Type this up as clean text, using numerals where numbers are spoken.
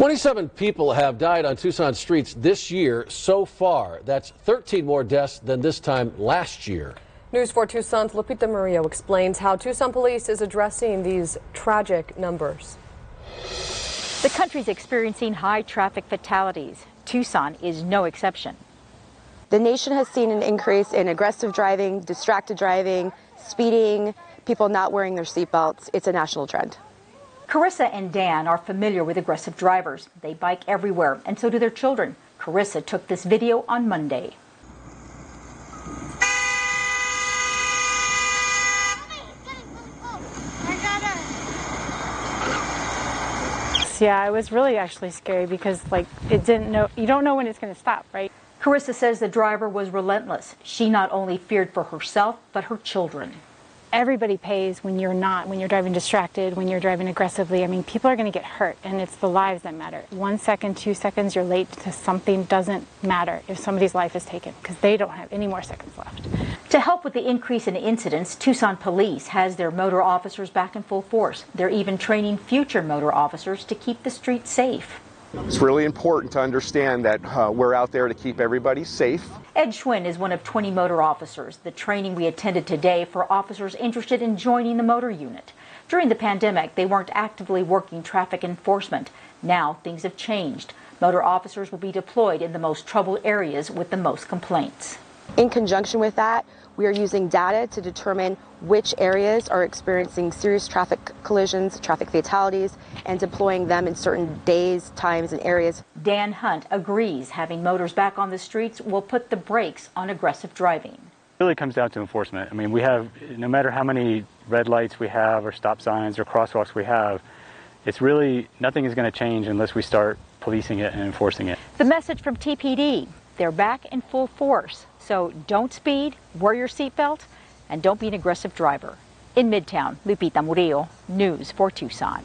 27 people have died on Tucson streets this year so far. That's 13 more deaths than this time last year. News 4 Tucson's Lupita Murillo explains how Tucson police is addressing these tragic numbers. The country's experiencing high traffic fatalities. Tucson is no exception. The nation has seen an increase in aggressive driving, distracted driving, speeding, people not wearing their seatbelts. It's a national trend. Carissa and Dan are familiar with aggressive drivers. They bike everywhere, and so do their children. Carissa took this video on Monday. Yeah, it was really actually scary because you don't know when it's going to stop, right? Carissa says the driver was relentless. She not only feared for herself, but her children. Everybody pays when you're driving distracted, when you're driving aggressively. I mean, people are going to get hurt, and it's the lives that matter. 1 second, 2 seconds, you're late to something doesn't matter if somebody's life is taken because they don't have any more seconds left. To help with the increase in incidents, Tucson Police has their motor officers back in full force. They're even training future motor officers to keep the streets safe. It's really important to understand that we're out there to keep everybody safe. Ed Schwinn is one of 20 motor officers. The training we attended today for officers interested in joining the motor unit. During the pandemic, they weren't actively working traffic enforcement. Now things have changed. Motor officers will be deployed in the most troubled areas with the most complaints. In conjunction with that, we are using data to determine which areas are experiencing serious traffic collisions, traffic fatalities, and deploying them in certain days, times, and areas. Dan Hunt agrees having motors back on the streets will put the brakes on aggressive driving. It really comes down to enforcement. I mean, we have, no matter how many red lights we have or stop signs or crosswalks we have, it's really, nothing is going to change unless we start policing it and enforcing it. The message from TPD, they're back in full force. So don't speed, wear your seatbelt, and don't be an aggressive driver. In Midtown, Lupita Murillo, News 4 Tucson.